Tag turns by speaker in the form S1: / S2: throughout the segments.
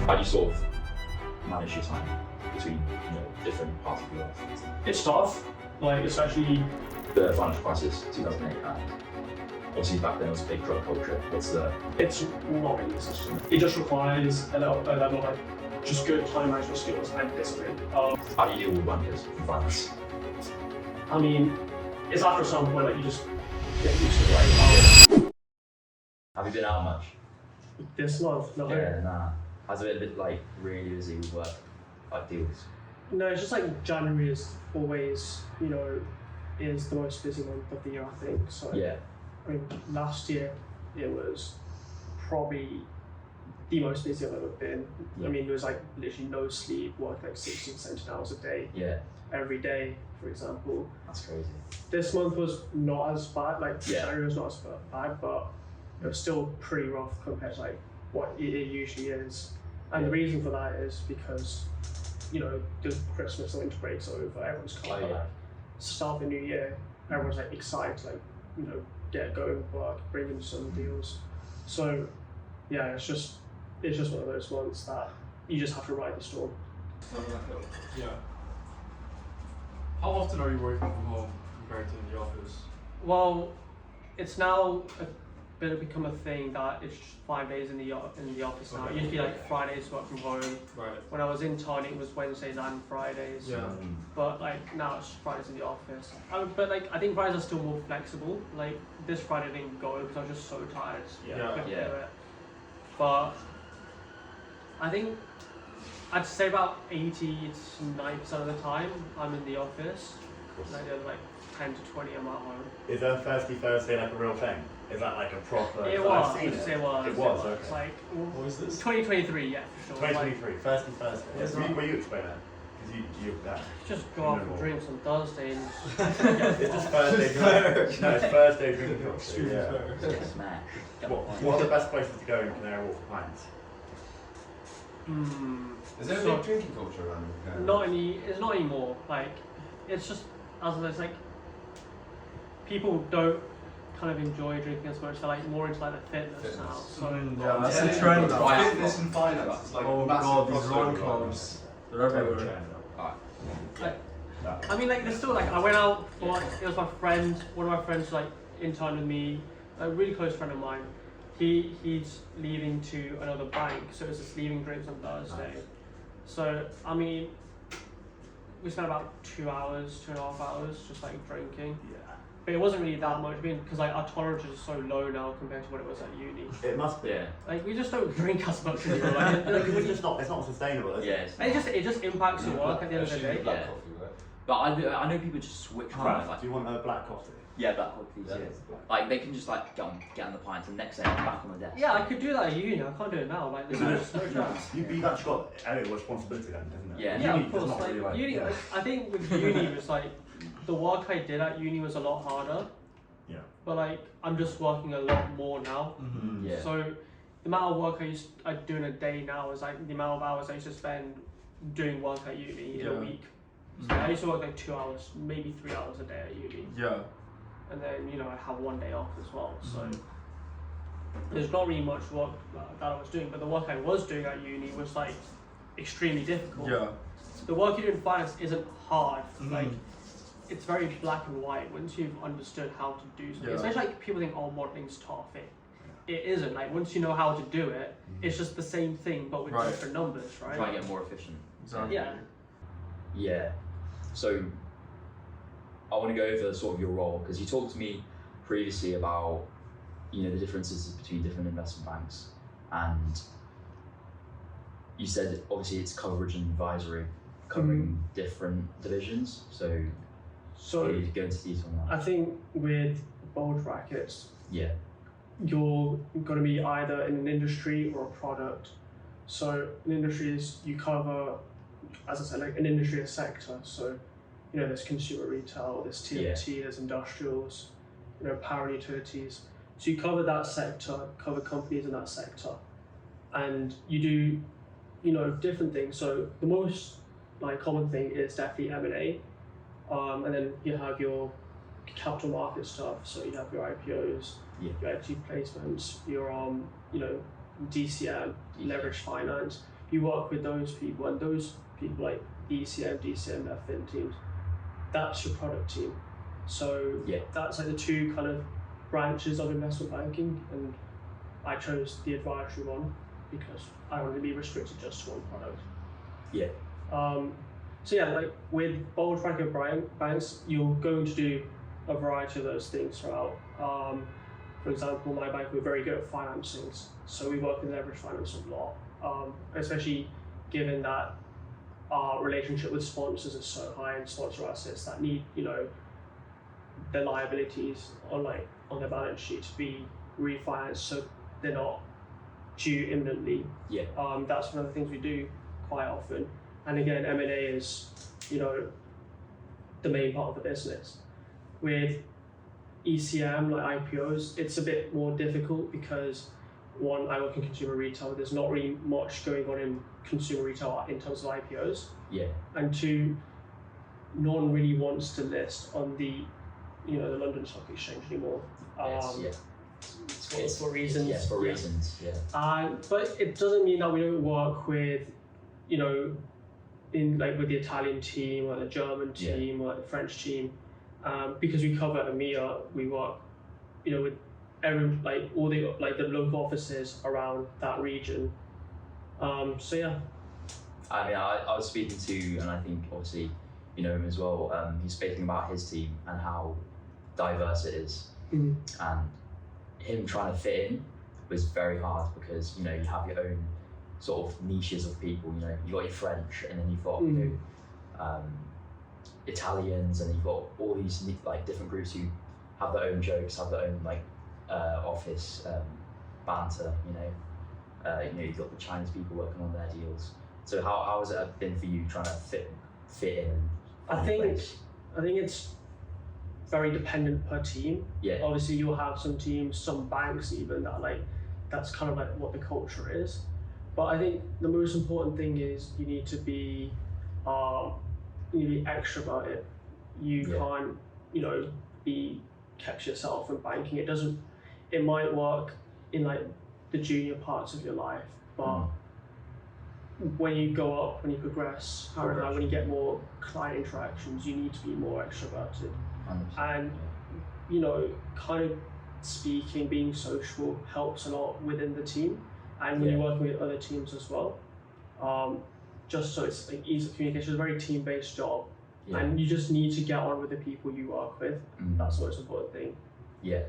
S1: How do you sort of manage your time between different parts of your life?
S2: It's tough, like especially
S1: The financial crisis, 2008, and obviously back then it was a big drug culture.
S2: it's not really a system. It just requires a level of like just good time management skills and discipline.
S1: How do you deal with bankers and finance?
S2: I mean, it's after a certain point like you just get used to it. Like,
S1: Have you been out much?
S2: this month, no.
S1: Yeah, nah. Has it been a bit like really busy with work, like deals?
S2: No, it's just like January is always, is the most busy month of the year, I think. So
S1: Yeah.
S2: I mean, last year it was probably the most busy I've ever been.
S1: Yeah.
S2: I mean, there was like literally no sleep, work like 16, 17 hours a day,
S1: Yeah,
S2: every day, for example.
S1: that's crazy.
S2: This month was not as bad, like
S1: Yeah.
S2: January was not as bad, but it was still pretty rough compared to like what it usually is. And the reason for that is because, the Christmas and winter breaks are over, everyone's kind of like start the new year, everyone's like excited to like, get going with work, bring in some deals. So yeah, it's just one of those ones that you just have to ride the storm.
S3: Yeah. How often are you working from home compared to in the office?
S2: Well, it's now become a thing that it's 5 days in the office now. It used to be like Fridays work from home.
S3: Right.
S2: When I was in Tony, it was Wednesdays and Fridays.
S3: Yeah.
S2: But like now it's Fridays in the office. But like I think Fridays are still more flexible. Like this Friday I didn't go because I was just so tired.
S3: Yeah.
S2: Couldn't
S1: Yeah.
S2: do it. But I think I'd say about 80 to 90% of the time I'm in the office. Like the other like 10 to 20 I'm at home.
S4: Is a Thirsty Thursday like a real thing? Is that like a proper?
S2: It
S4: I've
S2: was.
S4: seen
S2: It was.
S4: It was.
S2: It's
S4: Okay.
S2: like
S3: What is this?
S2: 2023, yeah, for sure.
S4: 2023, Thirsty Thursday.
S3: What's
S4: Yes.
S3: that?
S4: Will you explain that? Because you
S2: Just go out for drinks on Thursday and
S4: It's just Thursday. No, it's Thursday drinking culture. Yeah.
S1: Yeah, smash.
S4: What are the best places to go in Canary Wharf for pints?
S5: Is there a
S2: So-
S5: big drinking culture around here?
S2: it's not anymore. Like it's just as it's like people don't kind of enjoy drinking as much. They're like more into like the fitness now. So
S3: Yeah, that's
S5: Yeah,
S3: the trend.
S5: yeah, Fitness and finance. It's like
S3: Oh
S5: massive
S3: god, these
S5: crossover
S3: run
S5: right now.
S3: clubs. They're everywhere.
S2: like, I mean, like there's still like I went out for it was my friend, one of my friends like interned with me, a really close friend of mine. He's leaving to another bank, so it's just leaving drinks on Thursday. So I mean, we spent about 2 hours, 2.5 hours just like drinking.
S4: Yeah.
S2: But it wasn't really that much, because like our tolerance is so low now compared to what it was at uni.
S4: It must be.
S1: Yeah.
S2: Like we just don't drink as much anymore. Like,
S4: It's just not. It's not sustainable. Is
S1: Yeah.
S4: it?
S2: it just impacts your work at the end of the day.
S5: Black
S1: Yeah.
S5: coffee, right?
S1: But I know people just switch from
S4: Craft.
S1: like
S4: Do you want a black coffee?
S1: black coffee,
S4: Yeah,
S1: yeah.
S4: it's black.
S1: Like they can just like get on the pints and next day I'm back on the desk.
S2: Yeah, I could do that at uni. I can't do it now. Like there's
S4: No,
S2: just no chance.
S4: You've actually got a responsibility then, isn't it?
S1: Yeah.
S2: Yeah,
S4: Uni
S2: of
S4: does
S2: course.
S4: not
S2: Like,
S4: really like.
S2: uni,
S4: Yeah.
S2: like, I think with uni it was like the work I did at uni was a lot harder.
S4: Yeah.
S2: But like I'm just working a lot more now.
S4: Mm.
S1: Yeah.
S2: So the amount of work I do in a day now is like the amount of hours I used to spend doing work at uni in a
S3: Yeah.
S2: week. So I used to work like 2 hours, maybe 3 hours a day at uni.
S3: Yeah.
S2: And then I have 1 day off as well. So there's not really much work that I was doing, but the work I was doing at uni was like extremely difficult.
S3: Yeah.
S2: The work you do in finance isn't hard.
S3: Mhm.
S2: Like it's very black and white once you've understood how to do something.
S3: Yeah.
S2: Especially like people think, oh, modeling's tough. It isn't. Like once you know how to do it, it's just the same thing but with
S3: Right.
S2: different numbers, right?
S1: Try and get more efficient.
S3: Exactly.
S2: Yeah.
S1: Yeah. So I want to go over sort of your role because you talked to me previously about the differences between different investment banks, and you said obviously it's coverage and advisory covering different divisions. So
S2: So
S1: can you go into detail on that?
S2: I think with Bulge Brackets,
S1: Yeah.
S2: you're going to be either in an industry or a product. So an industry is you cover, as I said, like an industry, a sector. So there's consumer retail, there's TMT, there's industrials, power and utilities. So you cover that sector, cover companies in that sector, and you do different things. So the most common thing is definitely M&A, and then you have your capital market stuff. So you have your IPOs, your equity placements, your DCM, leverage finance. you work with those people, and those people like ECM, DCM, FIN teams, that's your product team. So that's like the two kind of branches of investment banking, and I chose the advisory one because I wanted to be restricted just to one product.
S1: Yeah.
S2: So yeah, like with Bulge Bracket banks, you're going to do a variety of those things throughout. For example, my bank, we're very good at financings, so we work in leverage finance a lot, especially given that our relationship with sponsors is so high, and sponsor assets that need, their liabilities on their balance sheet to be refinanced, so they're not due imminently.
S1: Yeah.
S2: That's one of the things we do quite often. And again, M&A is, the main part of the business. With ECM, like IPOs, it's a bit more difficult because one, I work in consumer retail, there's not really much going on in consumer retail in terms of IPOs.
S1: Yeah.
S2: And two, no one really wants to list on the London Stock Exchange anymore. For reasons.
S1: Yes, for reasons. Yeah.
S2: But it doesn't mean that we don't work with, with the Italian team or the German team or the French team, because we cover EMEA. We work, with all the local offices around that region. So yeah.
S1: I mean, I was speaking to, and I think obviously you know him as well. He's speaking about his team and how diverse it is, and him trying to fit in was very hard because you have your own sort of niches of people. You got your French, and then you've got Italians, and you've got all these different groups who have their own jokes, have their own office banter. You've got the Chinese people working on their deals. So how has it been for you trying to fit in?
S2: I think it's very dependent per team.
S1: Yeah.
S2: Obviously, you'll have some teams, some banks even that that's kind of what the culture is. But I think the most important thing is you need to be extroverted. You can't be kept to yourself in banking. It might work in the junior parts of your life, but when you go up, when you progress, when you get more client interactions, you need to be more extroverted.
S1: 100%.
S2: And kind of speaking, being sociable helps a lot within the team, and when you're working with other teams as well. Just so it's easy communication. It's a very team-based job, and you just need to get on with the people you work with. That's the most important thing.
S1: Yeah.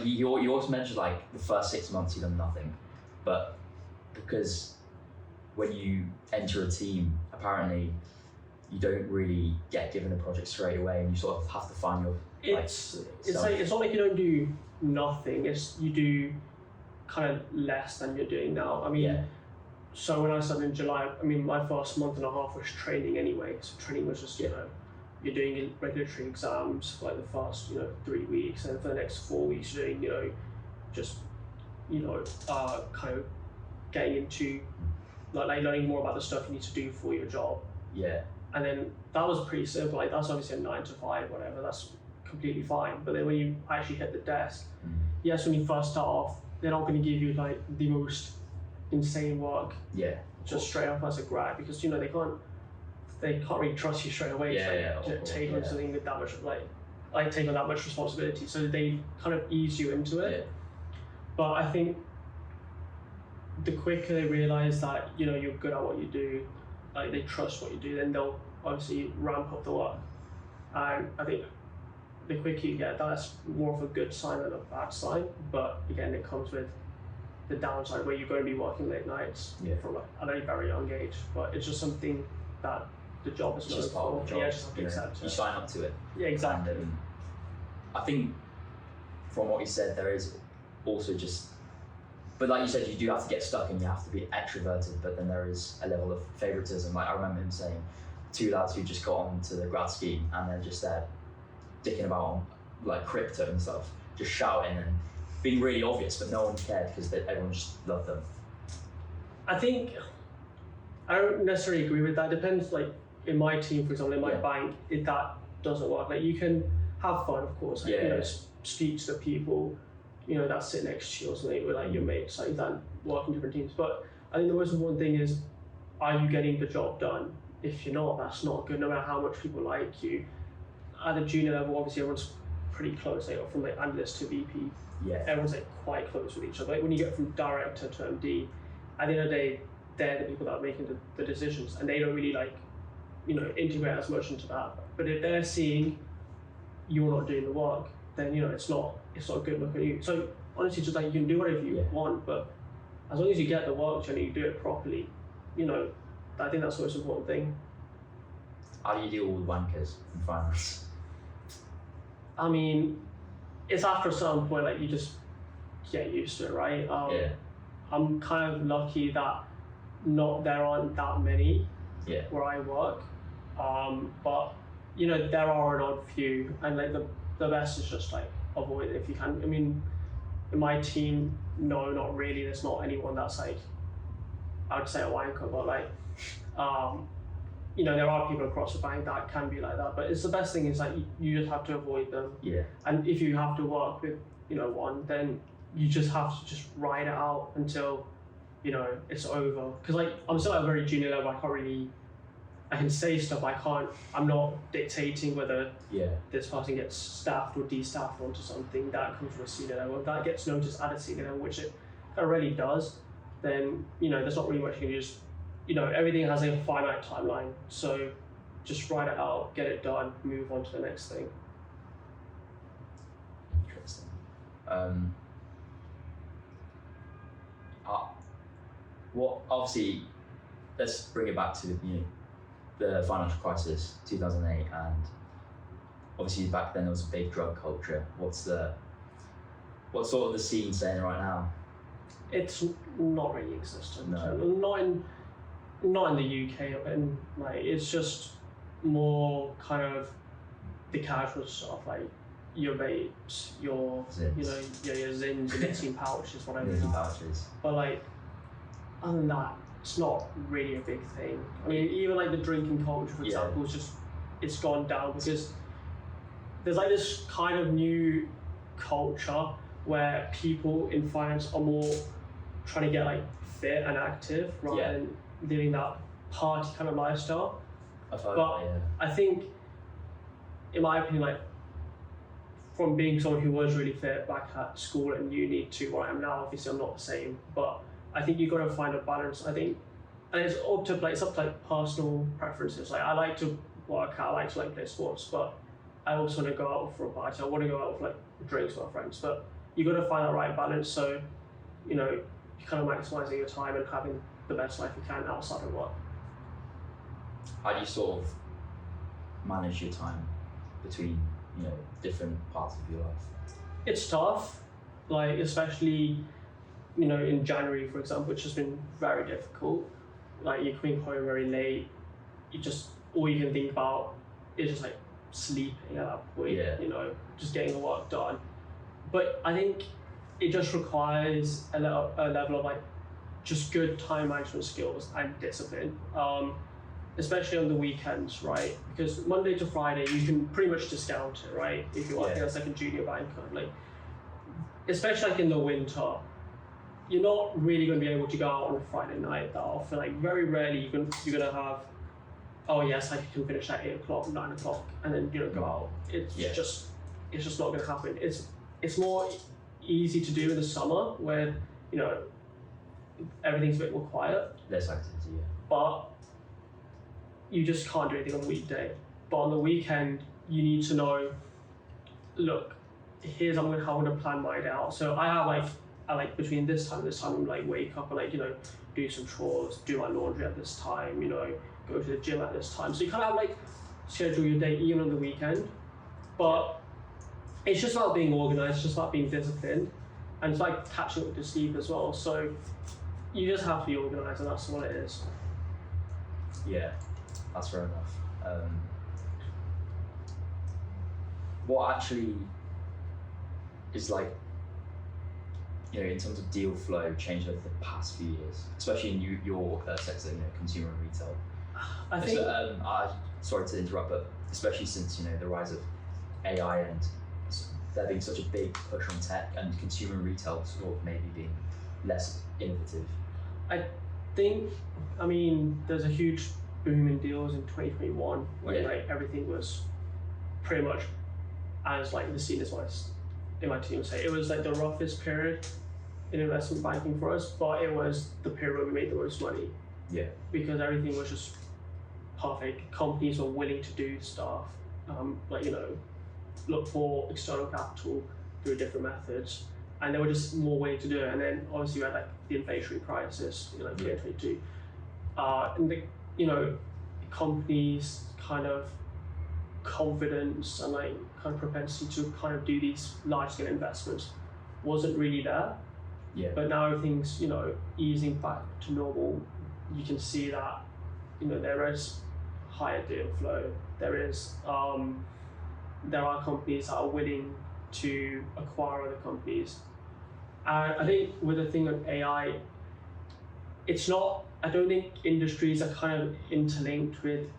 S1: You also mentioned the first 6 months you've done nothing, but because when you enter a team, apparently you don't really get given a project straight away, and you sort of have to find your.
S2: It's not like you don't do nothing. It's you do kind of less than you're doing now. I mean, so when I started in July, my first month and a half was training anyway. So training was just you're doing regulatory exams for the first 3 weeks, and for the next 4 weeks you're doing kind of getting into learning more about the stuff you need to do for your job.
S1: Yeah.
S2: And then that was pretty simple. That's obviously a 9 to 5, whatever. That's completely fine. But then when you actually hit the desk, yes, when you first start off, they're not going to give you the most insane work.
S1: Yeah.
S2: Just straight up as a grad, because they can't really trust you straight away. Take on something with that much take on that much responsibility. So they kind of ease you into it.
S1: Yeah.
S2: But I think the quicker they realize that you're good at what you do, they trust what you do, then they'll obviously ramp up the work. And I think the quicker you get, that's more of a good sign than a bad sign. But again, it comes with the downside where you're going to be working late nights from at a very young age. But it's just something that the job is
S1: just part of the job.
S2: Yeah, just have to accept it.
S1: You sign up to it.
S2: Yeah, exactly.
S1: And, I think from what you said, there is also but like you said, you do have to get stuck and you have to be extroverted, but then there is a level of favoritism. I remember him saying 2 lads who just got onto the grad scheme and they're just there dicking about on crypto and stuff, just shouting and being really obvious, but no one cared because everyone just loved them.
S2: I think I don't necessarily agree with that. It depends. In my team, for example, in my bank, that doesn't work. You can have fun, of course. Speak to the people, that sit next to you or something with your mates, that work in different teams. But I think the most important thing is, are you getting the job done? If you're not, that's not good, no matter how much people like you. At the junior level, obviously everyone's pretty close, like from like analyst to VP.
S1: Yeah.
S2: Everyone's like quite close with each other. Like when you get from director to MD, at the end of the day, they're the people that are making the decisions, and they don't really like, integrate as much into that. But if they're seeing you're not doing the work, then it's not a good look at you. So honestly, just like you can do whatever you want, but as long as you get the work done and you do it properly, I think that's the most important thing.
S1: How do you deal with wankers in finance?
S2: I mean, it's after a certain point, like you just get used to it, right? I'm kind of lucky that there aren't that many where I work, but there are an odd few, and like the best is just like avoid it if you can. I mean, in my team, no, not really. There's not anyone that's like, I would say a wanker, but like, there are people across the bank that can be like that, but it's the best thing is like you just have to avoid them.
S1: Yeah.
S2: And if you have to work with, one, then you just have to just ride it out until, it's over. Because like, I'm still at a very junior level, I can say stuff, I'm not dictating whether this person gets staffed or de-staffed onto something. That comes from a senior level. If that gets noticed at a senior level, which it already does, then, there's not really much you can do. Just, everything has a finite timeline. So just write it out, get it done, move on to the next thing.
S1: Interesting. Obviously, let's bring it back to the financial crisis, 2008, and obviously back then there was a big drug culture. What's sort of the scene saying right now?
S2: It's not really existent.
S1: No.
S2: Not in the UK, and like it's just more kind of the casual stuff, like your vapes, your
S1: Zins.
S2: your zins, your nicotine pouches, whatever.
S1: Nicotine pouches.
S2: But like, other than that, it's not really a big thing. I mean, even like the drinking culture, for example, it's gone down because there's like this kind of new culture where people in finance are more trying to get like fit and active rather than living that party kind of lifestyle. I think, in my opinion, like from being someone who was really fit back at school and uni to where I am now, obviously I'm not the same, but I think you've got to find a balance. I think, and it's up to personal preferences. Like I like to work out, I like to play sports, but I also want to go out for a party. I want to go out for drinks with my friends. But you got to find that right balance. So, you're kind of maximizing your time and having the best life you can outside of work.
S1: How do you sort of manage your time between different parts of your life? It's
S2: tough, like especially in January, for example, which has been very difficult. Like you're coming home very late, all you can think about is just like sleeping at that point, just getting the work done. But I think it just requires a level of like just good time management skills and discipline, especially on the weekends, right? Because Monday to Friday you can pretty much discount it, right? If you're working as like a junior banker, like especially like in the winter, you're not really going to be able to go out on a Friday night that often. Like very rarely you're gonna have, oh yes, I can finish at 8 o'clock, 9 o'clock, and then go out. It's just not going to happen. It's more easy to do in the summer where everything's a bit more quiet.
S1: Less activity,
S2: but you just can't do anything on the weekday. But on the weekend, you need to know, look, here's how I'm going to plan my day out. So I have between this time and this time, I'm wake up and do some chores, do my laundry at this time, go to the gym at this time. So you kind of schedule your day even on the weekend. But it's just about being organized, it's just about being disciplined, and it's like catching up with your sleep as well. So you just have to be organized, and that's what it is.
S1: Yeah, that's fair enough. What actually is in terms of deal flow changed over the past few years, especially in your sector, consumer and retail?
S2: I think.
S1: Sorry to interrupt, but especially since the rise of AI and there being such a big push on tech and consumer and retail sort of maybe being less innovative.
S2: think, I mean, there's a huge boom in deals in 2021 when like everything was pretty much as like the seniors in my team say. It was like the roughest period in investment banking for us, but it was the period where we made the most money.
S1: Yeah.
S2: Because everything was just perfect. Companies were willing to do stuff, like, you know, look for external capital through different methods, and they were just more willing to do it. And then obviously we had like the inflationary crisis, you know, 2022, and the, you know, companies kind of confidence and like kind of propensity to kind of do these large scale investments wasn't really there.
S1: Yeah.
S2: But now everything's, you know, easing back to normal. You can see that, you know, there is higher deal flow. There are companies that are willing to acquire other companies. And I think with the thing of AI, I don't think industries are kind of interlinked with,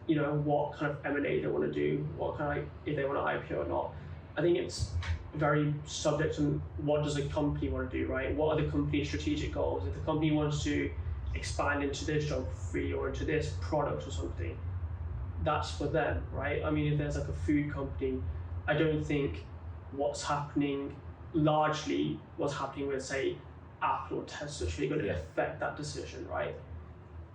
S2: you know, what kind of M&A they want to do, what kind of, like, if they want to IPO or not. I think it's very subject to what does a company want to do, right? What are the company's strategic goals? If the company wants to expand into this geography or into this product or something, that's for them, right? I mean, if there's like a food company, I don't think what's happening with, say, Apple or Tesla is really going to affect that decision, right?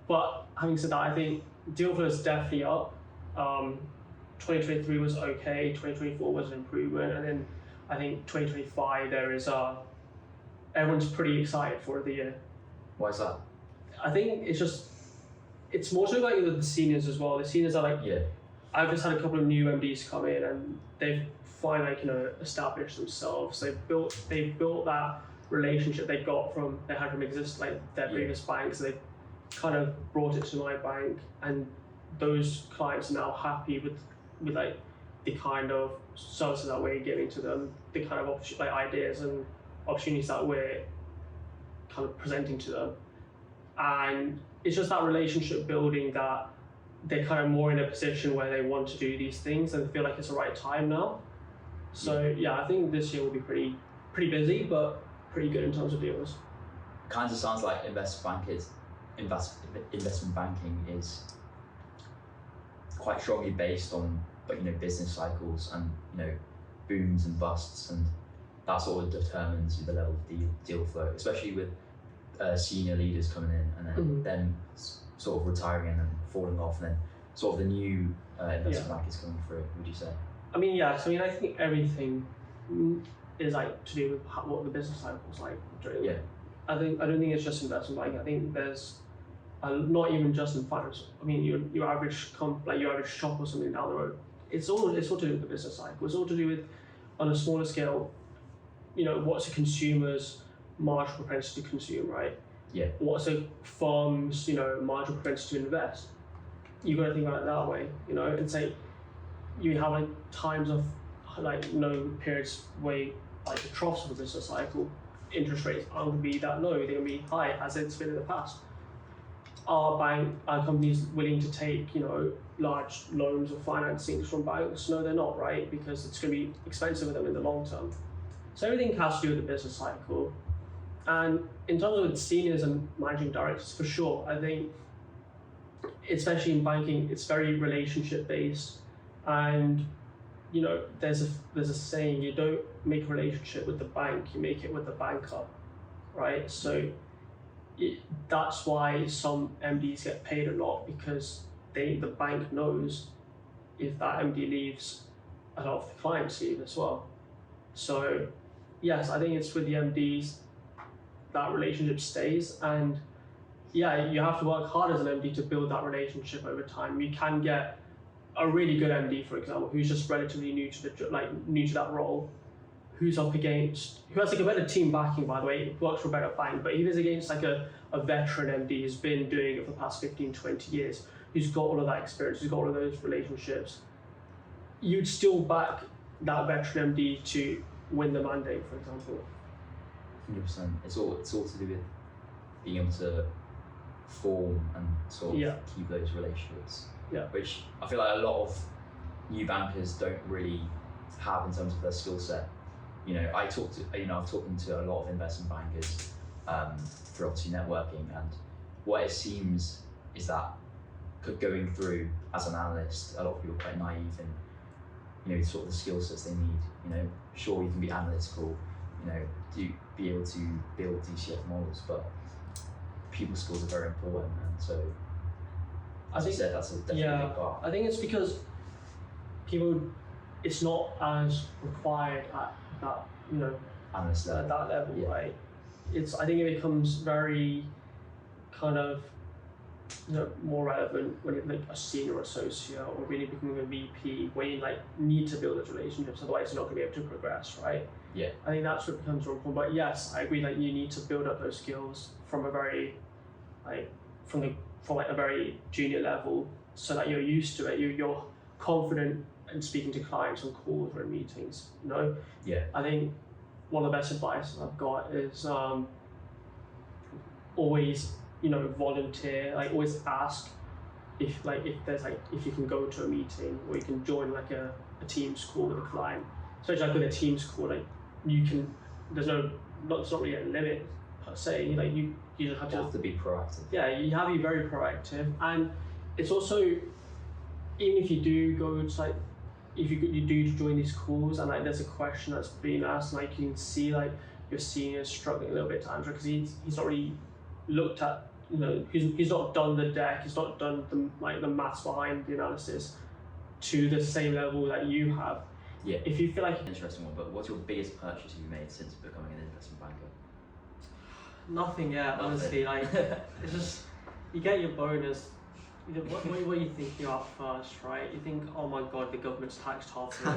S2: But having said that, I think deal flow is definitely up. 2023 was okay, 2024 was an improvement, and then I think 2025 everyone's pretty excited for the year.
S1: Why is that?
S2: I think it's more so like the seniors as well. The seniors are like, I've just had a couple of new MDs come in and they've finally, like, you know, established themselves. They've built that relationship they had from their previous banks. They kind of brought it to my bank, and those clients are now happy with like the kind of services that we're giving to them, the kind of ideas and opportunities that we're kind of presenting to them. And it's just that relationship building that they're kind of more in a position where they want to do these things and feel like it's the right time now. So I think this year will be pretty busy, but pretty good in terms of deals.
S1: Kind of sounds like investment banking is quite strongly based on, you know, business cycles and, you know, booms and busts, and that sort of determines the level of deal flow, especially with senior leaders coming in and then them sort of retiring and then falling off, and then sort of the new investment bankers coming through. Would you say?
S2: I mean, I think everything is like to do with what the business cycle is like. I don't think it's just investment banking. I think there's not even just in finance. I mean, your average shop or something down the road. It's all to do with the business cycle. It's all to do with, on a smaller scale, you know, what's a consumer's marginal propensity to consume, right?
S1: Yeah. What's
S2: a firm's, you know, marginal propensity to invest? You got to think about it that way, you know, and say you have like times of like, you know, periods where like the troughs of the business cycle, interest rates aren't going to be that low. They're going to be high as it's been in the past. Are companies willing to take, you know, large loans or financings from banks? No, they're not, right? Because it's going to be expensive for them in the long term. So everything has to do with the business cycle. And in terms of seniors and managing directors, for sure, I think, especially in banking, it's very relationship based. And, you know, there's a saying, you don't make a relationship with the bank, you make it with the banker, right? So that's why some MDs get paid a lot, because the bank knows if that MD leaves, a lot of the clients leave as well. So yes, I think it's with the MDs that relationship stays, and you have to work hard as an MD to build that relationship over time. You can get a really good MD, for example, who's just relatively new to that role, who has like a better team backing, by the way, works for a better bank, but he is against like a veteran MD who's been doing it for the past 15, 20 years, who's got all of that experience, who's got all of those relationships. You'd still back that veteran MD to win the mandate, for example.
S1: 100%. It's all to do with being able to form and sort of keep those relationships.
S2: Yeah.
S1: Which I feel like a lot of new bankers don't really have in terms of their skill set. You know, I've talked to a lot of investment bankers through obviously networking, and what it seems is that going through as an analyst, a lot of people are quite naive in, you know, sort of the skill sets they need. You know, sure you can be analytical, you know, be able to build DCF models, but people skills are very important, and so as I said, that's definitely a big part.
S2: I think it's because it's not as required at that, you know,
S1: Analyst
S2: at
S1: level.
S2: that level, right? I think it becomes very kind of, you know, more relevant when you're like a senior associate or really becoming a VP, where you like need to build those relationships, otherwise you're not going to be able to progress, right?
S1: Yeah.
S2: I think that's what becomes more important. But yes, I agree. Like you need to build up those skills from a very, like from a very junior level, so that you're used to it. You're confident in speaking to clients on calls or in meetings. You know.
S1: Yeah.
S2: I think one of the best advice I've got is always, you know, volunteer. Like always ask if you can go to a meeting or you can join like a Teams call with a client. Especially like with a Teams call, like you can. It's not really a limit per se. Like you just have
S1: to be proactive.
S2: Yeah, you have to be very proactive, and it's also, even if you do go to like, if you do join these calls and like there's a question that's being asked, like you can see like your senior struggling a little bit to answer because he's not really looked at, you know, he's not done the deck, he's not done the maths behind the analysis to the same level that you have.
S1: Yeah.
S2: If you feel like
S1: Interesting one, but what's your biggest purchase you've made since becoming an investment banker?
S2: nothing yet, honestly. Like it's just you get your bonus. What are you thinking about first, right? You think, oh my god, the government's taxed half the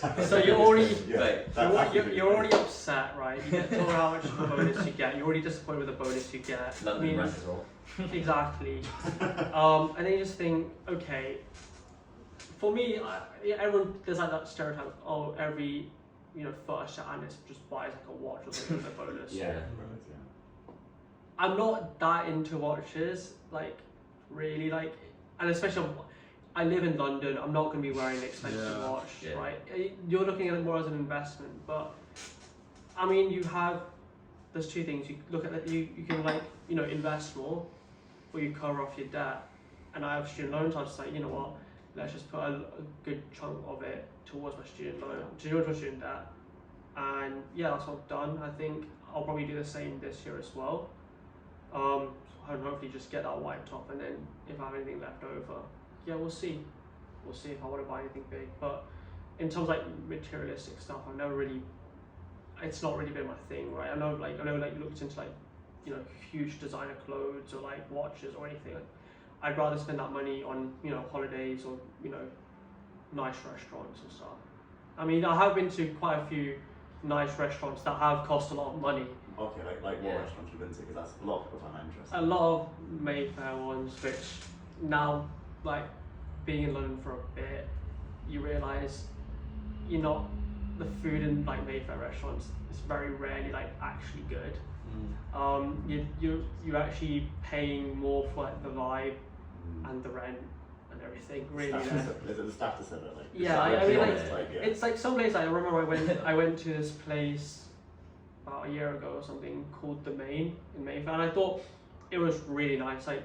S2: world. So you're already you're already upset, right? You get told how much bonus you get. You're already disappointed with the bonus you get.
S1: London rent as well.
S2: Exactly. And then you just think, okay. For me, everyone there's like that stereotype. Oh, every first year analyst just buys like a watch or something with a bonus.
S1: Yeah.
S2: I'm not that into watches, like really, like, and especially I live in London. I'm not going to be wearing an expensive watch, right? You're looking at it more as an investment, but I mean, there's two things. You look at that. You can like invest more, or you cover off your debt. And I have student loans. I was just like, you know what? Let's just put a good chunk of it towards my student loan, towards my student debt. And yeah, that's what I've done. I think I'll probably do the same this year as well. And hopefully just get that wiped off, and then if I have anything left over, yeah, we'll see. We'll see if I want to buy anything big. But in terms of like materialistic stuff, it's not really been my thing, right? I know you looked into like, huge designer clothes or like watches or anything. Like, I'd rather spend that money on, holidays or, nice restaurants and stuff. I mean, I have been to quite a few nice restaurants that have cost a lot of money.
S5: Okay, like what restaurants you've been to? Because that's a lot of people find that interesting.
S2: A lot of Mayfair ones, which now, like, being in London for a bit, you realise the food in like Mayfair restaurants is very rarely like actually good. You're actually paying more for like the vibe and the rent and everything. Really,
S5: is it the staff to set it? Like,
S2: yeah, I mean, it's like some place. I remember I went to this place about a year ago or something called The Main in Mayfair, and I thought it was really nice. Like,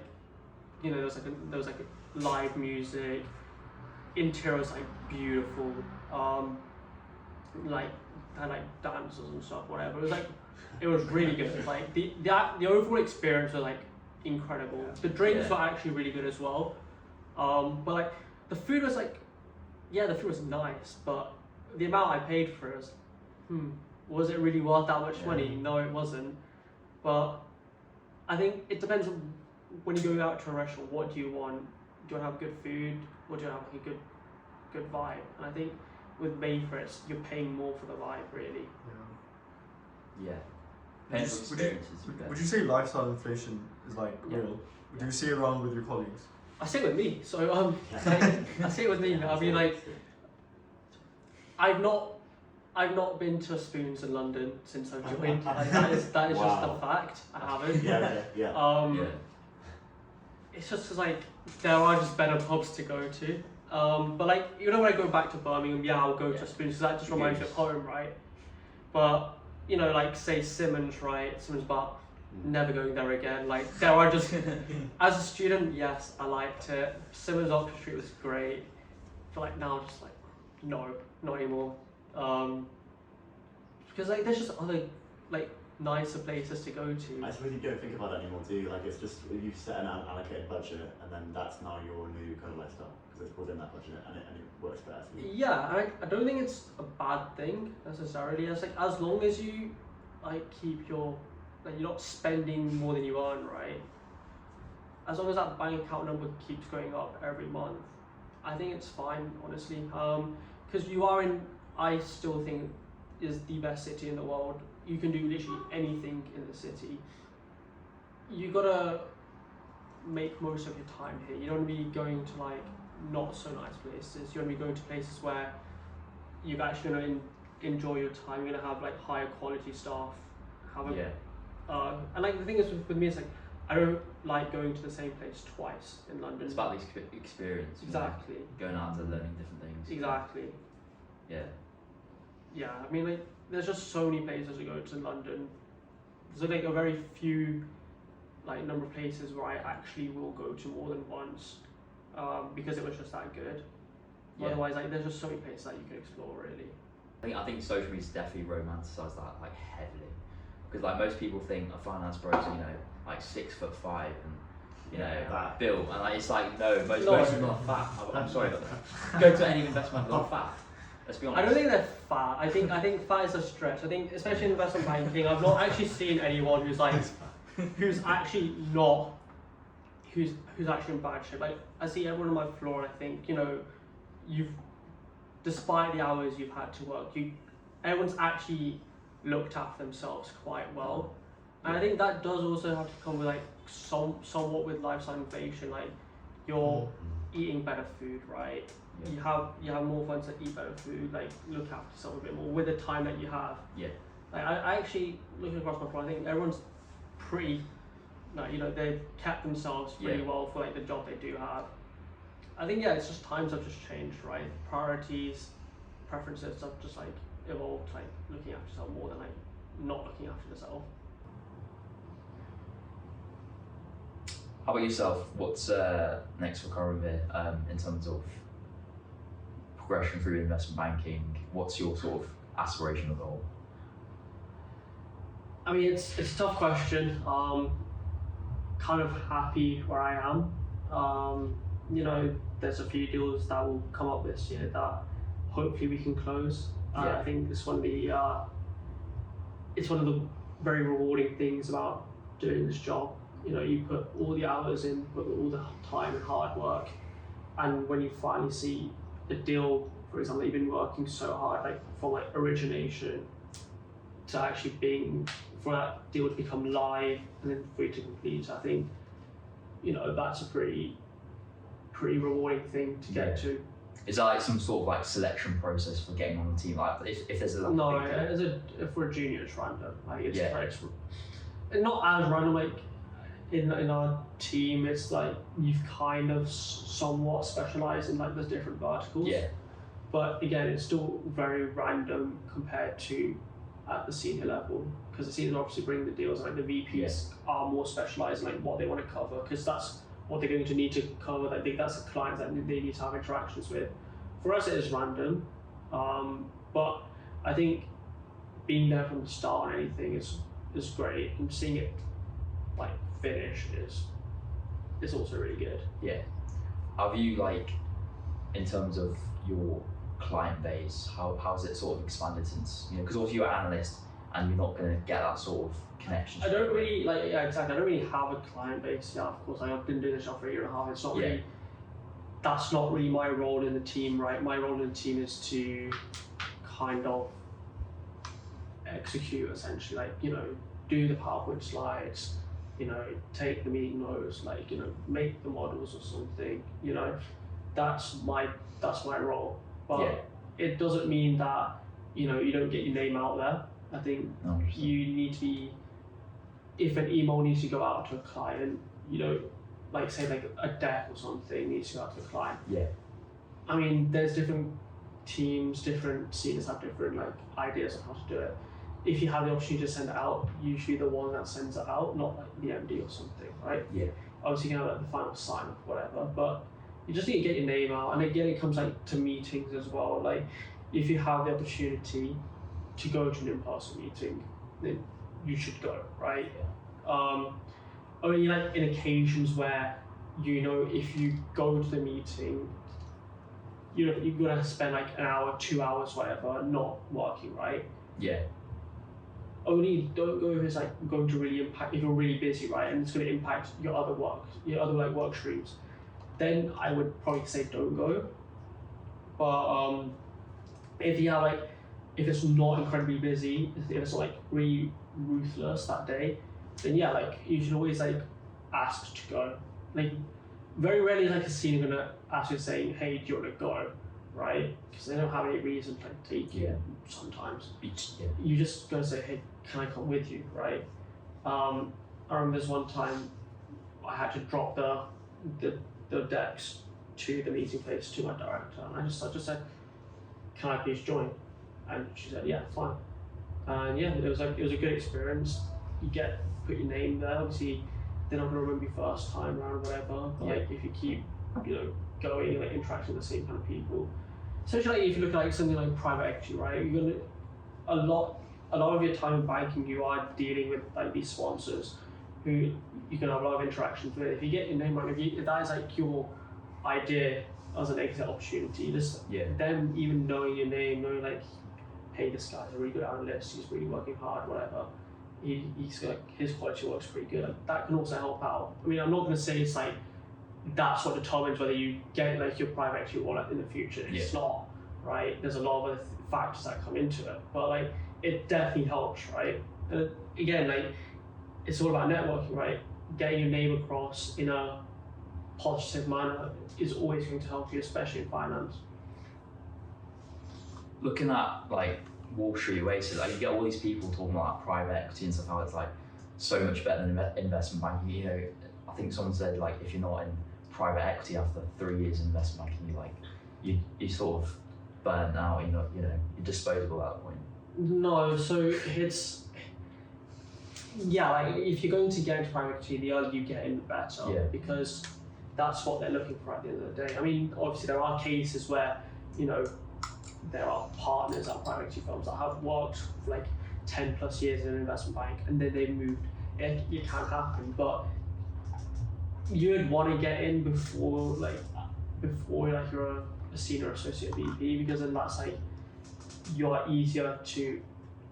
S2: there was like live music, interior was like beautiful, like had like dancers and stuff, whatever. It was really good. Like the overall experience was like incredible. The drinks were actually really good as well. But like the food was like, the food was nice, but the amount I paid for it was it really worth that much money? No, it wasn't. But I think it depends on when you go out to a restaurant, what do you want? Do you want to have good food, or do you want to have like a good vibe? And I think with Mayfair, you're paying more for the vibe, really.
S1: Yeah.
S6: Would you say lifestyle inflation is like real? Do you see it around with your colleagues?
S2: I see it with me. So I see it with me. I mean, like, I've not been to Spoons in London since I've joined. Like, that is just a fact. I haven't.
S5: Yeah.
S2: It's just 'cause like there are just better pubs to go to. But like when I go back to Birmingham, I'll go to Spoons because that just reminds me of home, right? But like say Simmons, right? Simmons bar, never going there again. Like there are just as a student, yes, I liked it. Simmons Oxford Street was great. But like now, just like no, not anymore. Because like there's just other like nicer places to go to.
S5: I suppose you don't think about it anymore, do you? Like it's just you set an allocated budget, and then that's now your new kind of lifestyle because it's within that budget, and it works better for you.
S2: Yeah, I don't think it's a bad thing necessarily. It's like as long as you like keep your like you're not spending more than you earn, right? As long as that bank account number keeps going up every month, I think it's fine, honestly. Because you are in, I still think, is the best city in the world. You can do literally anything in the city. You gotta make most of your time here. You don't want to be going to like not so nice places. You want to be going to places where you're actually gonna enjoy your time. You're gonna have like higher quality staff. And like the thing is with me, it's like I don't like going to the same place twice in London.
S1: It's about the experience.
S2: Exactly.
S1: Going out and learning different things.
S2: Exactly.
S1: Yeah.
S2: Yeah, I mean like there's just so many places to go to in London. There's like a very few like number of places where I actually will go to more than once because it was just that good.
S1: Yeah.
S2: Otherwise, like there's just so many places that you can explore really.
S1: I think social media's definitely romanticised that like heavily, because like most people think a finance broker's like 6'5" and
S5: That.
S1: built, and like it's like no, most people are fat. I'm sorry about that. Go to any investment, they're fat. Let's be honest.
S2: I don't think they're fat. I think fat is a stretch. I think especially in investment banking, I've not actually seen anyone who's actually in bad shape. Like I see everyone on my floor, and I think despite the hours you've had to work, everyone's actually looked after themselves quite well. And I think that does also have to come with like somewhat with lifestyle inflation. Like you're eating better food, right?
S1: Yeah.
S2: You have more funds to eat better food, like look after yourself a bit more with the time that you have.
S1: Yeah.
S2: Like I actually looking across my floor, I think everyone's pretty they've kept themselves pretty well for like the job they do have. I think it's just times have just changed, right? Priorities, preferences have just like evolved, like looking after yourself more than like not looking after yourself.
S1: How about yourself? What's next for Corinne in terms of progression through investment banking? What's your sort of aspirational goal?
S2: I mean, it's a tough question. Kind of happy where I am. There's a few deals that will come up this year that hopefully we can close. I think it's one of the very rewarding things about doing this job. You put all the hours in, put all the time and hard work, and when you finally see a deal, for example, you've been working so hard, like from like origination to actually being for that deal to become live and then free to complete. I think that's a pretty rewarding thing to get to.
S1: Is that like some sort of like selection process for getting on the team? Like if there's a
S2: for a junior it's random. Like it's not as random. Like in our team, it's like you've kind of somewhat specialised in like the different verticals.
S1: Yeah.
S2: But again, it's still very random compared to at the senior level, because the seniors obviously bring the deals, and like the VPs are more specialised in like what they want to cover, because that's what they're going to need to cover. I think that's the clients that they need to have interactions with. For us, it is random, but I think being there from the start on anything is great, and seeing it like finish is also really good.
S1: Yeah. Have you like, in terms of your client base, how has it sort of expanded since, because obviously you're an analyst and you're not going to get that sort of connection.
S2: I don't really exactly. I don't really have a client base. Yeah, of course, I've been doing this job for a year and a half. It's not really. That's not really my role in the team, right? My role in the team is to kind of execute, essentially, like do the PowerPoint slides, take the meeting notes, like make the models or something. That's my role. But it doesn't mean that you don't get your name out there. I think you need to be. If an email needs to go out to a client, like say like a deck or something needs to go out to a client.
S1: Yeah.
S2: I mean, there's different teams, different seniors have different like ideas on how to do it. if you have the opportunity to send it out, usually the one that sends it out, not like the MD or something, right?
S1: Yeah.
S2: Obviously you can have like the final sign off, whatever, but you just need to get your name out. And again, it comes like to meetings as well. Like if you have the opportunity to go to an in-person meeting, then you should go, right? Only like in occasions where, you know, if you go to the meeting, you know, you're gonna spend like an hour, 2 hours, whatever, not working, right?
S1: Yeah.
S2: Only don't go if it's like going to really impact, if you're really busy, right, and it's going to impact your other work, your other like work streams, then I would probably say don't go. But if you have like, if it's not incredibly busy, if it's like really ruthless that day, then yeah, like you should always like ask to go. Like very rarely is like a senior gonna ask you saying, hey, do you want to go, right? Because they don't have any reason to like, take you sometimes.
S1: Yeah.
S2: You just gotta say, hey, can I come with you, right? I remember this one time I had to drop the decks to the meeting place to my director, and I just said, can I please join? And she said, yeah, fine. And yeah, it was a good experience. You put your name there. Obviously, they're not gonna remember you first time around or whatever. But like if you keep, you know, going and like interacting with the same kind of people. Especially like, if you look at like something like private equity, right? You're gonna a lot of your time in banking, you are dealing with like these sponsors who you can have a lot of interactions with. If you get your name right, if that is like your idea as an exit opportunity, just them even knowing your name, knowing like, hey, this guy's a really good analyst, he's really working hard, whatever. He's like, his quality work's pretty good. Like, that can also help out. I mean, I'm not gonna say it's like that sort of determines whether you get like your private equity wallet in the future. It's not, right? There's a lot of other factors that come into it, but like it definitely helps, right? And again, like it's all about networking, right? Getting your name across in a positive manner is always going to help you, especially in finance.
S1: Looking at like Wall Street races, like you get all these people talking about like, private equity and stuff, how it's like so much better than investment banking. You know, I think someone said like if you're not in private equity after 3 years in investment banking, you sort of burnt out. You're disposable at that point.
S2: No, so it's like if you're going to get into private equity, the earlier you get in, the better. Because that's what they're looking for at the end of the day. I mean, obviously there are cases where, you know, there are partners at private equity firms that have worked for like 10 plus years in an investment bank and then they've moved. It can happen, but you would want to get in before you're a senior associate VP, because then that's like you're easier to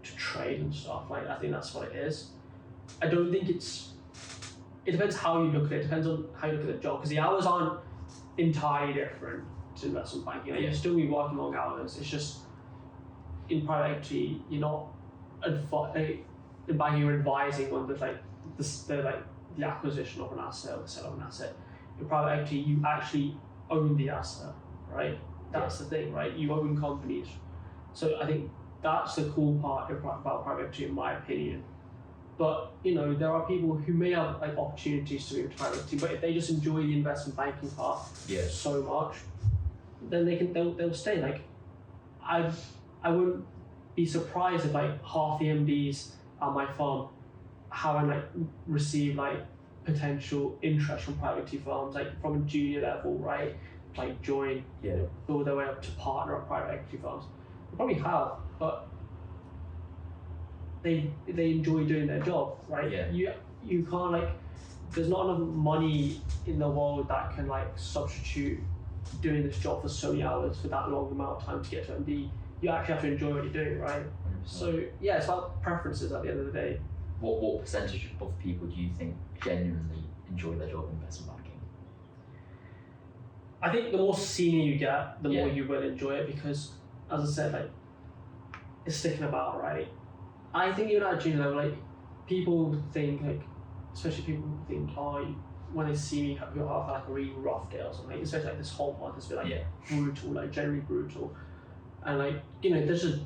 S2: trade and stuff. Like I think that's what it is. I don't think it depends how you look at it. It depends on how you look at the job, because the hours aren't entirely different to investment banking. Like, you'll still be working long hours. It's just in private equity, you're not in banking, you're advising on the acquisition of an asset or the sale of an asset. In private equity, you actually own the asset, right? That's the thing, right? You own companies. So I think that's the cool part about private equity, in my opinion. But you know, there are people who may have like opportunities to move to private equity, but if they just enjoy the investment banking part so much, then they'll stay. Like I wouldn't be surprised if like half the MDs at my firm haven't like received like potential interest from private equity firms, like from a junior level, right? Like join, build their way up to partner at private equity firms. They probably have, but they enjoy doing their job, right? You can't like, there's not enough money in the world that can like substitute doing this job for so many hours for that long amount of time to get to MD. You actually have to enjoy what you're doing, right? 100%. So yeah, it's about preferences at the end of the day.
S1: What percentage of people do you think genuinely enjoy their job in investment banking?
S2: I think the more senior you get, the more you will enjoy it, because as I said, like it's sticking about, right? I think even at junior level, like people think like, especially people think, when they see me have like a really rough day or something, especially like this whole month has been like brutal, like generally brutal. And like, you know, there's just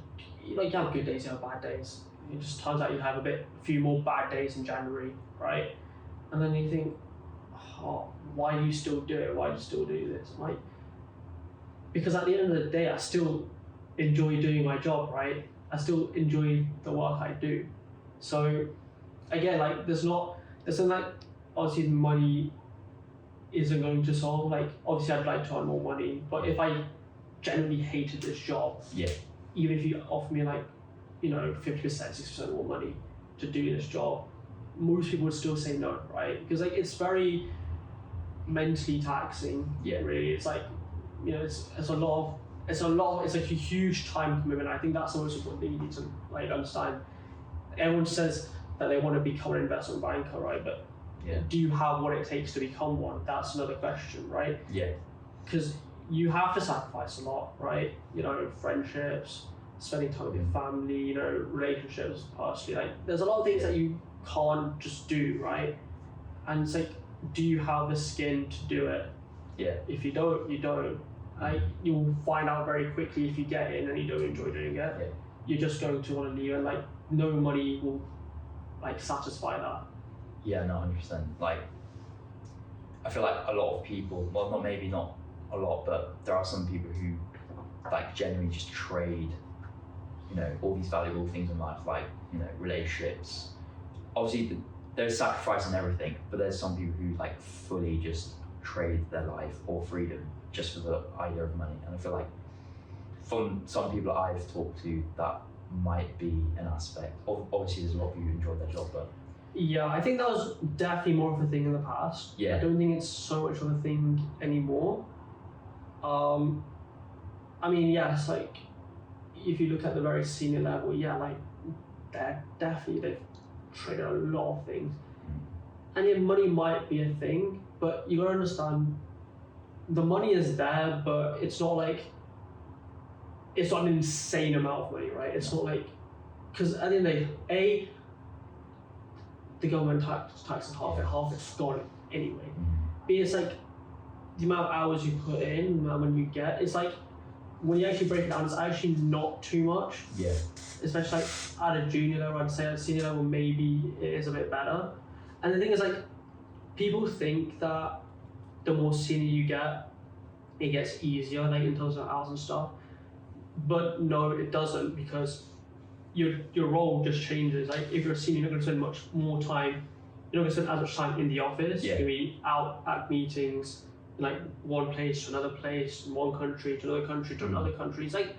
S2: like you have good days, you have bad days. It just turns out you have a few more bad days in January, right? And then you think, why do you still do it? Why do you still do this? Like, because at the end of the day, I still enjoy doing my job, right? I still enjoy the work I do. So again, like there's something like obviously money isn't going to solve. Like obviously I'd like to earn more money, but if I genuinely hated this job, even if you offer me like 50%, 60% more money to do this job, most people would still say no, right? Because like it's very mentally taxing. Really, it's like it's a huge time commitment. I think that's the most important thing you need to like understand. Everyone says that they want to become an investment banker, right? But do you have what it takes to become one? That's another question, right? Because you have to sacrifice a lot, right? Friendships, spending time with your family, relationships, personally. Like there's a lot of things that you can't just do, right? And it's like, do you have the skin to do it? If you don't, you don't. You'll find out very quickly if you get in and you don't enjoy doing it. You're just going to want to leave, and like no money will like satisfy that.
S1: No, 100%. Like I feel like a lot of people, well, not a lot, but there are some people who like genuinely just trade, all these valuable things in life, like relationships. Obviously, there's sacrifice in everything, but there's some people who like fully just trade their life or freedom just for the idea of money. And I feel like from some people I've talked to, that might be an aspect. Obviously, there's a lot of people who enjoy their job, but
S2: I think that was definitely more of a thing in the past. I don't think it's so much of a thing anymore. I mean, yes, like if you look at the very senior level, like they've traded a lot of things. And money might be a thing, but you gotta understand the money is there, but it's not like it's not an insane amount of money, right? It's not like, because at the end of the day, the government taxes half it's gone anyway. But it's like the amount of hours you put in, the amount of money you get, it's like when you actually break it down, it's actually not too much. Especially like at a junior level, I'd say at a senior level maybe it is a bit better. And the thing is, like, people think that the more senior you get, it gets easier, like in terms of hours and stuff. But no, it doesn't, because your role just changes. Like if you're a senior, you're not going to spend much more time. You're not going to spend as much time in the office. You're going to be out at meetings, like one place to another place, from one country to another country to another country. It's like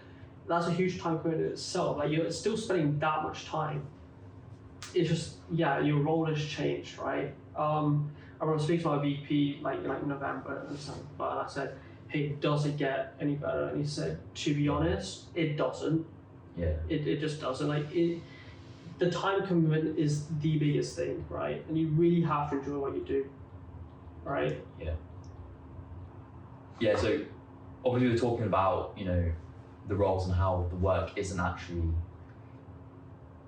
S2: that's a huge time commitment in itself. Like you're still spending that much time. It's just your role has changed, right? I remember speaking to my VP like November, but I said, hey, does it get any better? And he said, to be honest, it doesn't. It just doesn't. Like the time commitment is the biggest thing, right? And you really have to enjoy what you do, right?
S1: So obviously we're talking about the roles and how the work isn't actually,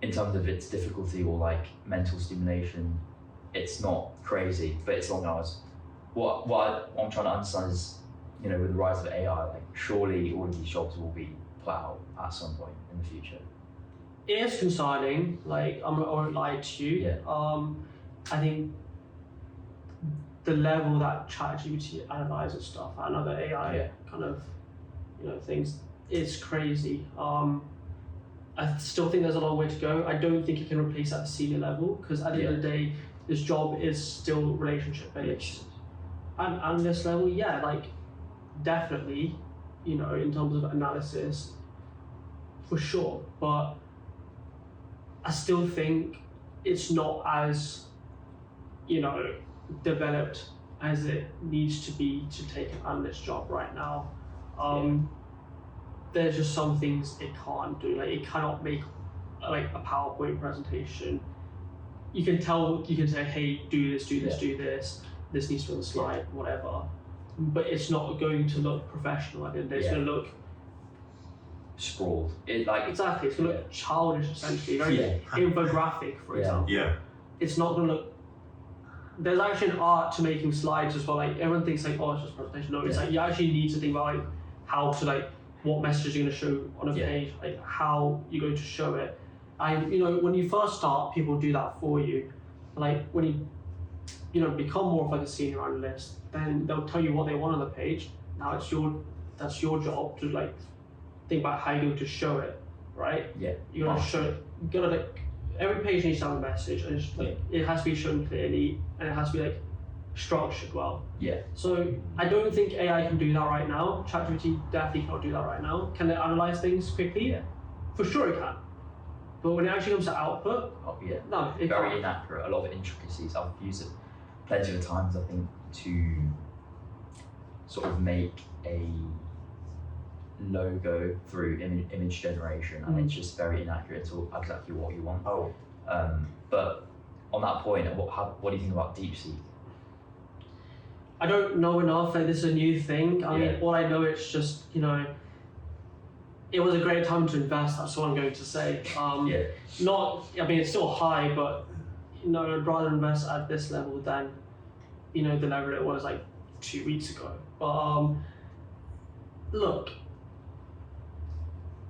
S1: in terms of its difficulty or like mental stimulation, it's not crazy, but it's long hours. What I'm trying to understand is, with the rise of AI, like surely all of these jobs will be put out at some point in the future.
S2: It is concerning. Like I won't lie to you. I think the level that ChatGPT analyzes stuff and other AI kind of things is crazy. I still think there's a long way to go. I don't think it can replace at the senior level, because at the end of the day, this job is still relationship based. And this level, like definitely, in terms of analysis, for sure. But I still think it's not as, developed as it needs to be to take an analyst job right now. There's just some things it can't do. Like it cannot make like a PowerPoint presentation. You can say, hey, do this, do this. This needs to be on the slide, whatever. But it's not going to look professional. At the end of the day, it's going to look
S1: sprawled.
S2: Exactly. It's going to look childish, essentially. Very infographic, for example. It's not going to look. There's actually an art to making slides as well. Like everyone thinks like, oh, it's just a presentation. No, it's like you actually need to think about like how to like what messages you're going to show on a page, like how you're going to show it. And when you first start, people do that for you. Like when you become more of like a senior analyst, then they'll tell you what they want on the page. Now that's your job to like think about how you're going to show it. right?
S1: Yeah.
S2: You gotta show, you gotta like, every page needs to have a message, and it's, like, it has to be shown clearly, and it has to be like structured well.
S1: Yeah.
S2: So I don't think AI can do that right now. ChatGPT definitely cannot do that right now. Can it analyze things quickly?
S1: Yeah.
S2: For sure it can. But when it actually comes to output,
S1: Oh, yeah.
S2: no, it
S1: Very
S2: can't.
S1: inaccurate. A lot of intricacies. I've used it plenty of times, I think, to sort of make a logo through image generation, and it's just very inaccurate to exactly what you want.
S5: Oh.
S1: But on that point, what do you think about DeepSeek?
S2: I don't know enough. Like, this is a new thing. I
S1: Yeah.
S2: mean, all I know, it's just, you know, it was a great time to invest. That's what I'm going to say.
S1: Yeah.
S2: Not, I mean, it's still high, but you know, I'd rather invest at this level than, you know, the level it was like 2 weeks ago. But look,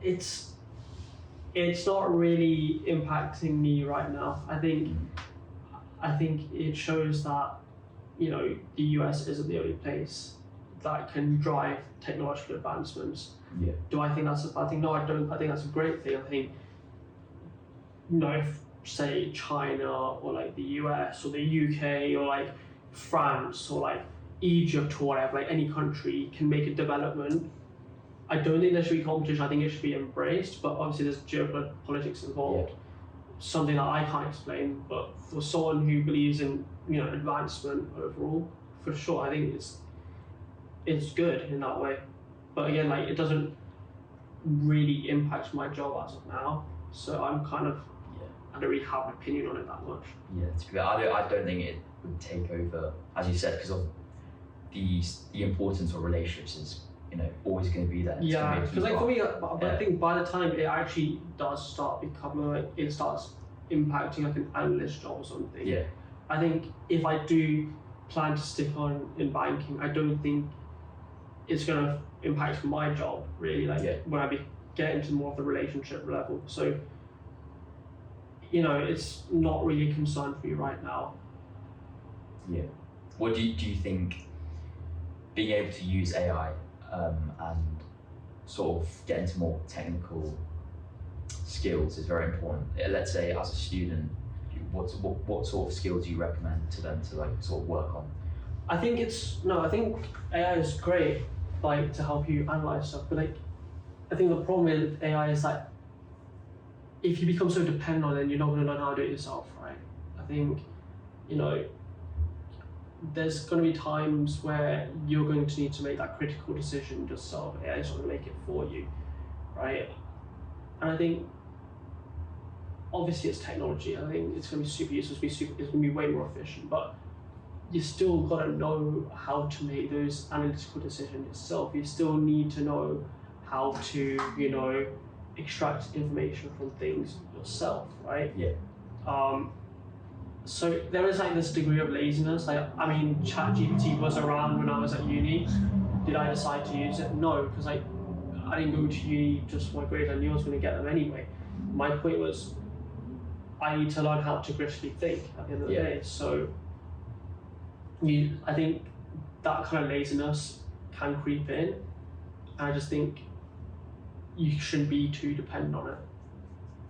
S2: it's not really impacting me right now. I think it shows that, you know, the US isn't the only place that can drive technological advancements.
S1: Yeah.
S2: Do I think that's a bad thing? No, I don't. I think that's a great thing. I think, you know, if say China or like the US or the UK or like France or like Egypt or whatever, like any country can make a development, I don't think there should be competition. I think it should be embraced, but obviously there's geopolitics involved.
S1: Yeah.
S2: Something that I can't explain, but for someone who believes in, you know, advancement overall, for sure, I think it's good in that way. But again, like, it doesn't really impact my job as of now, so I'm kind of, I don't really have an opinion on it that much.
S1: Yeah, to be fair, I don't think it would take over, as you said, because of the importance of relationships is, you know, always going to be there.
S2: Yeah, because like for me, but
S1: Yeah.
S2: I think by the time it actually does start becoming like, it starts impacting like an analyst job or something.
S1: Yeah.
S2: I think if I do plan to stick on in banking, I don't think it's going to impact my job really. Like when I get into more of the relationship level. So, you know, it's not really a concern for you right now.
S1: Yeah. What do you think being able to use AI and sort of get into more technical skills is very important? Let's say as a student, what sort of skills do you recommend to them to like sort of work on?
S2: I think AI is great, like, to help you analyze stuff, but like, I think the problem with AI is that if you become so dependent on it, you're not going to learn how to do it yourself, right? I think, you know, there's going to be times where you're going to need to make that critical decision yourself. AI is not going to make it for you, right? And I think, obviously, it's technology. I think it's going to be super useful. It's going to be way more efficient, but you still got to know how to make those analytical decisions yourself. You still need to know how to, you know, extract information from things yourself, right?
S1: Yeah.
S2: So there is like this degree of laziness. Like, I mean, ChatGPT was around when I was at uni. Did I decide to use it? No, because I didn't go to uni just for my grades. I knew I was going to get them anyway. My point was, I need to learn how to critically think at the end of the day. So I think that kind of laziness can creep in. And I just think you shouldn't be too dependent on it.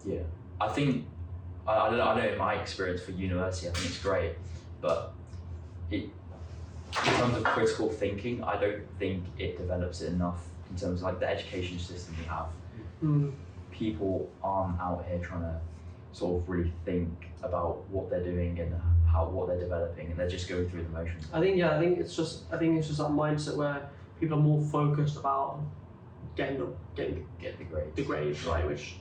S1: Yeah, I think I don't know. In my experience for university, I think it's great, but in terms of critical thinking, I don't think it develops it enough in terms of like the education system we have. People aren't out here trying to sort of really think about what they're doing and what they're developing, and they're just going through the motions.
S2: I think it's just that mindset where people are more focused about getting the grades, right? Which,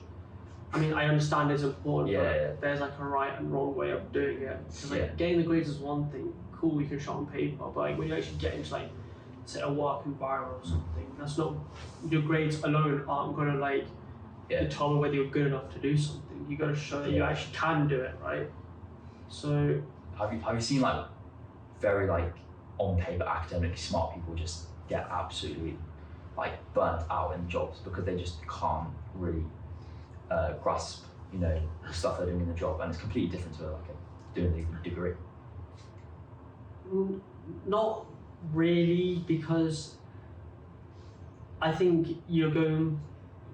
S2: I mean, I understand is important, but there's like a right and wrong way of doing it. Because like getting the grades is one thing, cool, you can show on paper, but like when you actually get into like, say, a work environment or something, that's not, your grades alone aren't gonna like determine whether you're good enough to do something. You gotta show that you actually can do it, right? So
S1: have you seen like very like on paper academically smart people just get absolutely like burnt out in jobs because they just can't really grasp, you know, the stuff they're doing in the job, and it's completely different to like doing the degree.
S2: Not really, because I think you're going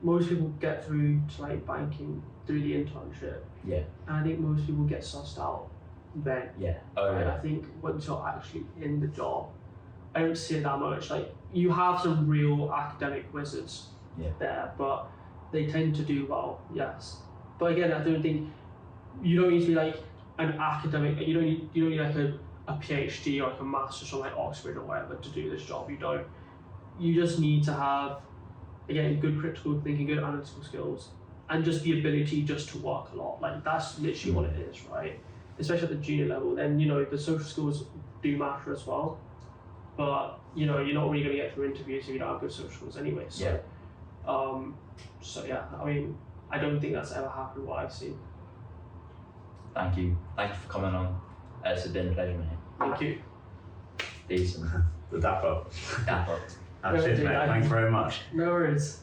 S2: most people get through to like banking through the internship,
S1: Yeah.
S2: and I think most people get sussed out then.
S1: Yeah. Oh
S2: Right?
S1: yeah.
S2: I think once you're actually in the job, I don't see it that much. Like you have some real academic wizards there, but they tend to do well, yes. But again, I don't think you don't need to be like an academic. You don't need like a PhD or like a master's from like Oxford or whatever to do this job. You don't. You just need to have, again, good critical thinking, good analytical skills, and just the ability just to work a lot. Like that's literally what it is, right? Especially at the junior level. Then the social skills do matter as well, but you're not really going to get through interviews if you don't have good social skills anyway. So, so yeah, I mean, I don't think that's ever happened what I've seen.
S1: Thank you for coming on. It's been a pleasure, mate.
S2: Thank you.
S1: Decent.
S4: The dap up.
S1: Dap up.
S4: Cheers, mate. Thanks very much.
S2: No worries.